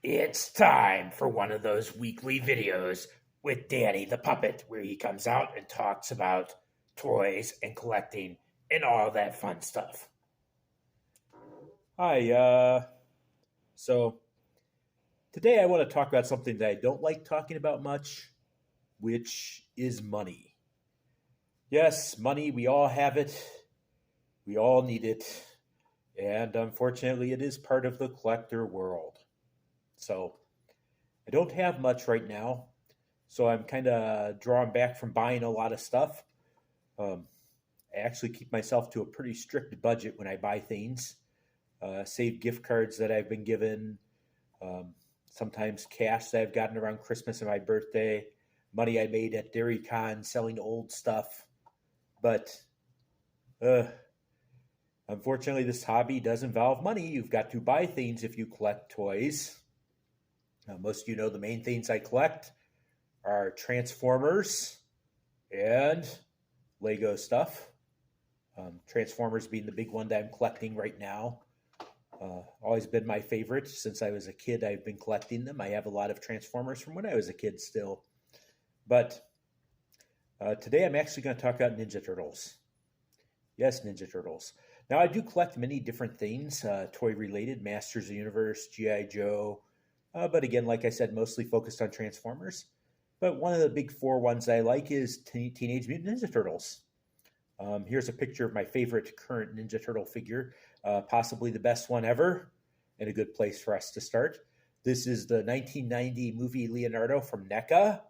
It's time for one of those weekly videos with Danny the Puppet, where he comes out and talks about toys and collecting and all that fun stuff. Hi, so today I want to talk about something that I don't like talking about much, which is money. Yes, money, we all have it, we all need it, and unfortunately, it is part of the collector world. So I don't have much right now, so I'm kind of drawing back from buying a lot of stuff. Um, I actually keep myself to a pretty strict budget when I buy things. Save gift cards that I've been given, um, sometimes cash that I've gotten around Christmas and my birthday, money I made at Dairy Con selling old stuff. But uh, unfortunately, this hobby does involve money. You've got to buy things if you collect toys. Most of you know the main things I collect are Transformers and Lego stuff. Transformers being the big one that I'm collecting right now. Always been my favorite since I was a kid. I've been collecting them. I have a lot of Transformers from when I was a kid still. But today I'm actually going to talk about Ninja Turtles. Yes, Ninja Turtles. Now, I do collect many different things, toy related, Masters of the Universe, G.I. Joe. But again, like I said, mostly focused on Transformers. But one of the big four ones I like is Teenage Mutant Ninja Turtles. Here's a picture of my favorite current Ninja Turtle figure, possibly the best one ever, and a good place for us to start. This is the 1990 movie Leonardo from NECA,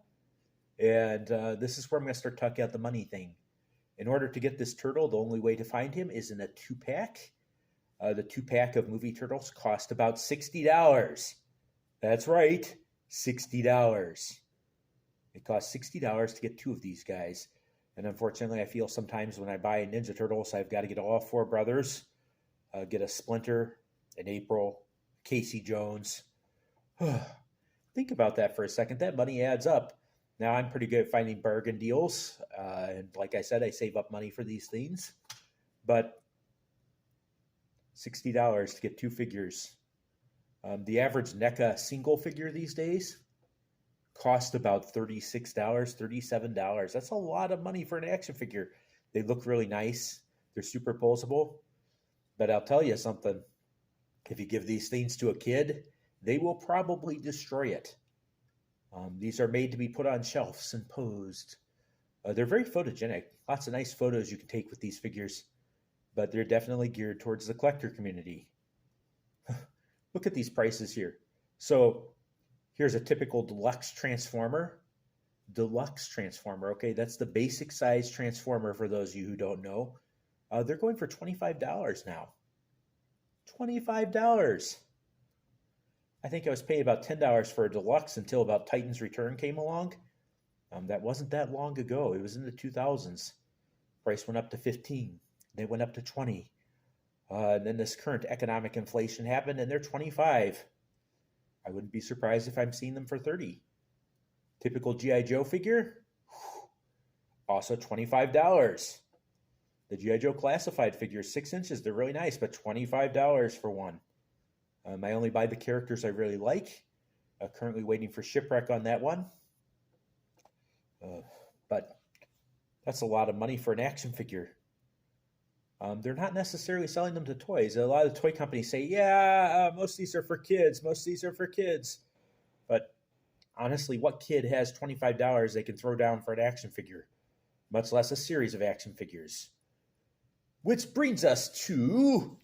and this is where I'm going to start talking about the money thing. In order to get this turtle, the only way to find him is in a two-pack. The two-pack of movie turtles cost about $60. That's right, $60. It costs $60 to get two of these guys. And unfortunately, I feel sometimes when I buy Ninja Turtles, I've got to get all four brothers, get a Splinter, an April, Casey Jones. Think about that for a second. That money adds up. Now, I'm pretty good at finding bargain deals. And like I said, I save up money for these things. But $60 to get two figures. The average NECA single figure these days cost about $36, $37. That's a lot of money for an action figure. They look really nice. They're super posable. But I'll tell you something. If you give these things to a kid, they will probably destroy it. These are made to be put on shelves and posed. They're very photogenic. Lots of nice photos you can take with these figures. But they're definitely geared towards the collector community. Look at these prices here. So here's a typical deluxe transformer. Deluxe transformer, okay, that's the basic size transformer for those of you who don't know. They're going for $25 now. $25. I think I was paying about $10 for a deluxe until about Titan's Return came along. That wasn't that long ago. It was in the 2000s. Price went up to 15. They went up to 20. And then this current economic inflation happened, and they're 25. I wouldn't be surprised if I'm seeing them for 30. Typical G.I. Joe figure, also $25. The G.I. Joe classified figure, 6 inches, they're really nice, but $25 for one. I only buy the characters I really like. Currently waiting for Shipwreck on that one. But that's a lot of money for an action figure. They're not necessarily selling them to toys. A lot of toy companies say, yeah, most of these are for kids. Most of these are for kids. But honestly, what kid has $25 they can throw down for an action figure? Much less a series of action figures. Which brings us to,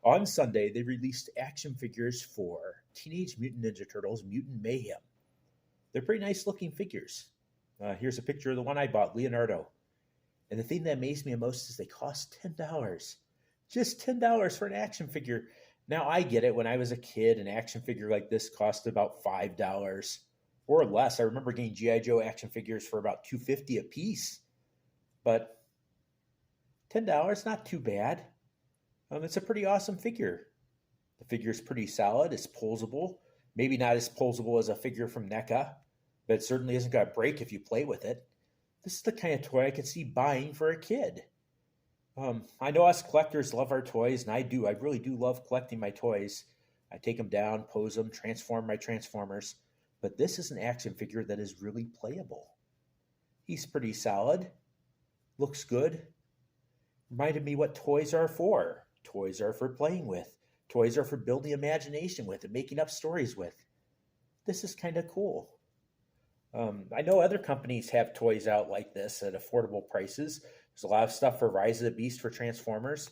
on Sunday, they released action figures for Teenage Mutant Ninja Turtles, Mutant Mayhem. They're pretty nice looking figures. Here's a picture of the one I bought, Leonardo. And the thing that amazed me most is they cost $10. Just $10 for an action figure. Now, I get it. When I was a kid, an action figure like this cost about $5 or less. I remember getting G.I. Joe action figures for about $2.50 a piece. But $10, not too bad. It's a pretty awesome figure. The figure is pretty solid. It's posable. Maybe not as posable as a figure from NECA, but it certainly isn't going to break if you play with it. This is the kind of toy I could see buying for a kid. I know us collectors love our toys, and I do. I really do love collecting my toys. I take them down, pose them, transform my Transformers. But this is an action figure that is really playable. He's pretty solid. Looks good. Reminded me what toys are for. Toys are for playing with. Toys are for building imagination with and making up stories with. This is kind of cool. I know other companies have toys out like this at affordable prices. There's a lot of stuff for Rise of the Beast for Transformers,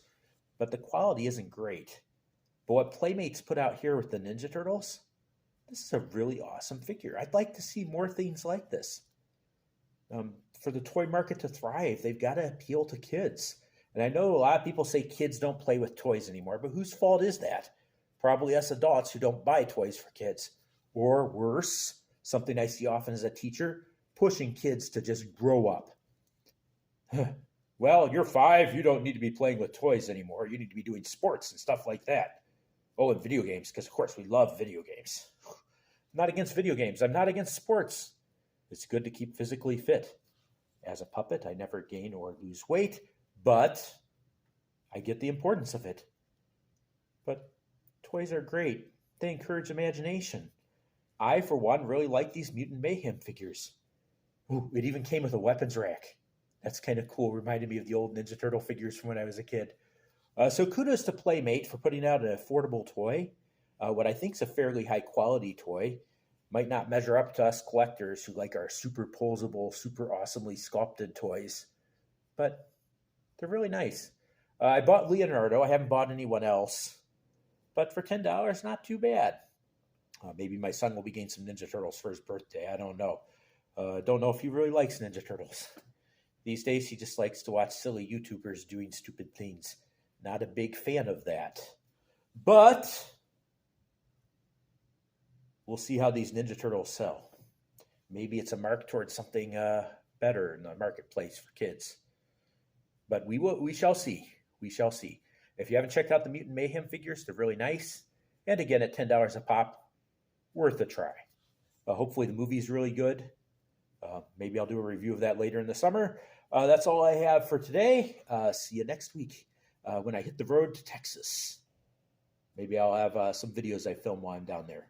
but the quality isn't great. But what Playmates put out here with the Ninja Turtles, this is a really awesome figure. I'd like to see more things like this. For the toy market to thrive, they've got to appeal to kids. And I know a lot of people say kids don't play with toys anymore, but whose fault is that? Probably us adults who don't buy toys for kids. Or worse, something I see often as a teacher, pushing kids to just grow up. Well, you're 5, you don't need to be playing with toys anymore. You need to be doing sports and stuff like that. Oh, and video games, because of course we love video games. I'm not against video games. I'm not against sports. It's good to keep physically fit. As a puppet, I never gain or lose weight, but I get the importance of it. But toys are great. They encourage imagination. I, for one, really like these Mutant Mayhem figures. Ooh, it even came with a weapons rack. That's kind of cool. Reminded me of the old Ninja Turtle figures from when I was a kid. So kudos to Playmate for putting out an affordable toy. What I think is a fairly high quality toy. Might not measure up to us collectors who like our super posable, super awesomely sculpted toys. But they're really nice. I bought Leonardo. I haven't bought anyone else. But for $10, not too bad. Maybe my son will be getting some Ninja Turtles for his birthday. I don't know. Don't know if he really likes Ninja Turtles. These days, he just likes to watch silly YouTubers doing stupid things. Not a big fan of that. But we'll see how these Ninja Turtles sell. Maybe it's a mark towards something better in the marketplace for kids. But we shall see. We shall see. If you haven't checked out the Mutant Mayhem figures, they're really nice. And again, at $10 a pop, worth a try. Hopefully the movie is really good. Maybe I'll do a review of that later in the summer. That's all I have for today. See you next week when I hit the road to Texas. Maybe I'll have some videos I film while I'm down there.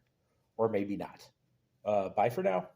Or maybe not. Bye for now.